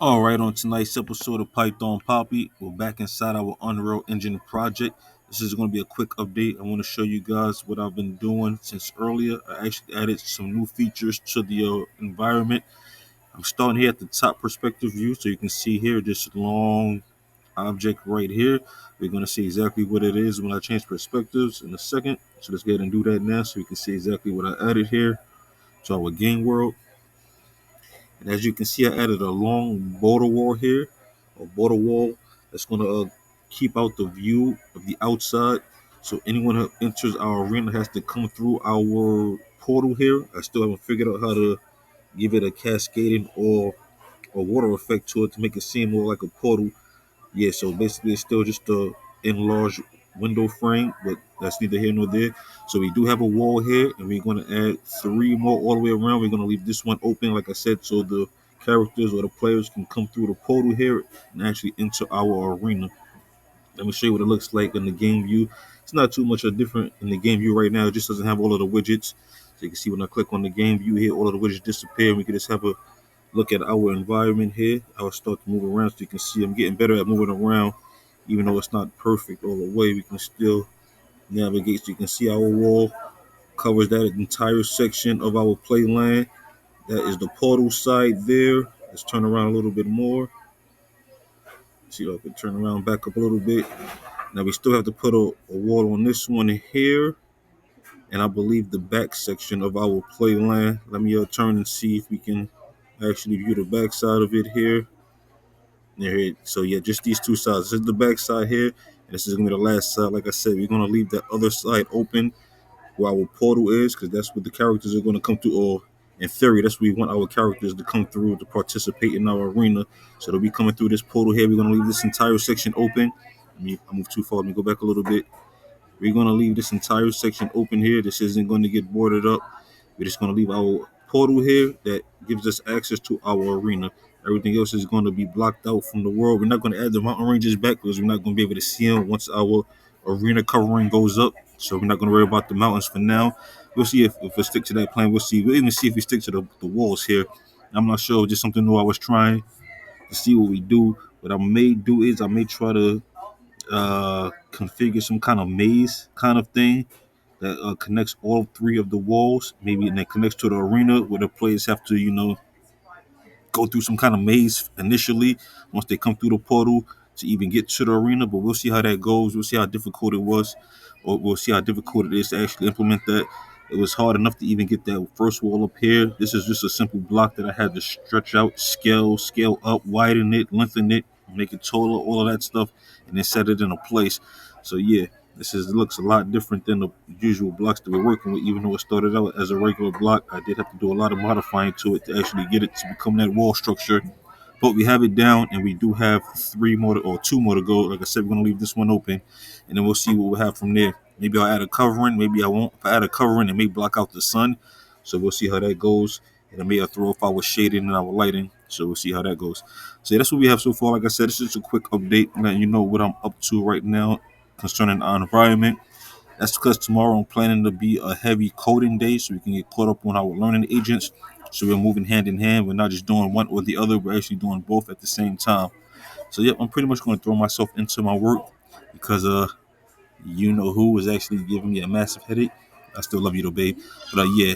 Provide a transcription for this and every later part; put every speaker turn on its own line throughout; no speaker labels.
All right, on tonight's episode of Python Papi, we're back inside our Unreal Engine project. This is going to be a quick update. I want to show you guys what I've been doing since earlier. I actually added some new features to the environment. I'm starting here at the top perspective view, so you can see here this long object right here. We're going to see exactly what it is when I change perspectives in a second. So let's go ahead and do that now so you can see exactly what I added here to our game world. And as you can see, I added a long border wall here, a border wall that's going to keep out the view of the outside. So anyone who enters our arena has to come through our portal here. I still haven't figured out how to give it a cascading or a water effect to it to make it seem more like a portal. Yeah, so basically it's still just a enlarged window frame, but that's neither here nor there. So we do have a wall here, and we're going to add three more all the way around. We're going to leave this one open, like I said, so the characters or the players can come through the portal here and actually enter our arena. Let me show you what it looks like in the game view. It's not too much different in the game view right now. It just doesn't have all of the widgets. So you can see when I click on the game view here, all of the widgets disappear. And we can just have a look at our environment here. I'll start to move around so you can see I'm getting better at moving around. Even though it's not perfect all the way, we can still navigate. So you can see our wall covers that entire section of our play land. That is the portal side there. Let's turn around a little bit more. See if I can turn around back up a little bit. Now we still have to put a wall on this one here. And I believe the back section of our play land. Let me turn and see if we can actually view the back side of it here. There, so yeah, just these two sides. This is the back side here, and this is gonna be the last side. Like I said, we're gonna leave that other side open where our portal is, because that's where the characters are gonna come through. Or in theory, that's where we want our characters to come through to participate in our arena. So they'll be coming through this portal here. We're gonna leave this entire section open. I moved too far. Let me go back a little bit. We're gonna leave this entire section open here. This isn't going to get boarded up. We're just going to leave our portal here that gives us access to our arena. Everything else is going to be blocked out from the world. We're not going to add the mountain ranges back because we're not going to be able to see them once our arena covering goes up. So we're not going to worry about the mountains for now. We'll see if we stick to that plan. We'll see. We'll even see if we stick to the walls here. I'm not sure. Just something new I was trying to see what we do. What I may do is I may try to configure some kind of maze kind of thing that connects all three of the walls, maybe, and that connects to the arena where the players have to, go through some kind of maze initially once they come through the portal to even get to the arena. But we'll see how that goes. We'll see how difficult it was, or we'll see how difficult it is to actually implement that. It was hard enough to even get that first wall up here. This is just a simple block that I had to stretch out, scale up, widen it, lengthen it, make it taller, all of that stuff, and then set it in a place. So yeah, it looks a lot different than the usual blocks that we're working with. Even though it started out as a regular block, I did have to do a lot of modifying to it to actually get it to become that wall structure. But we have it down, and we do have three more or two more to go. Like I said, we're gonna leave this one open, and then we'll see what we have from there. Maybe I'll add a covering. Maybe I won't. If I add a covering, it may block out the sun. So we'll see how that goes. And it may throw off our shading and our lighting. So we'll see how that goes. So yeah, that's what we have so far. Like I said, this is just a quick update, letting you know what I'm up to right now concerning our environment. That's because tomorrow I'm planning to be a heavy coding day so we can get caught up on our learning agents. So we're moving hand in hand. We're not just doing one or the other, we're actually doing both at the same time. So yep, I'm pretty much going to throw myself into my work because you know who is actually giving me a massive headache. I still love you though, babe. But yeah,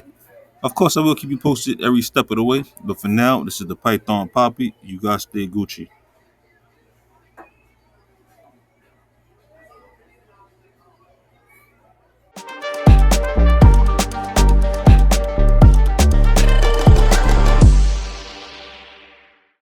of course I will keep you posted every step of the way. But for now, this is the Python Poppy. You guys stay Gucci.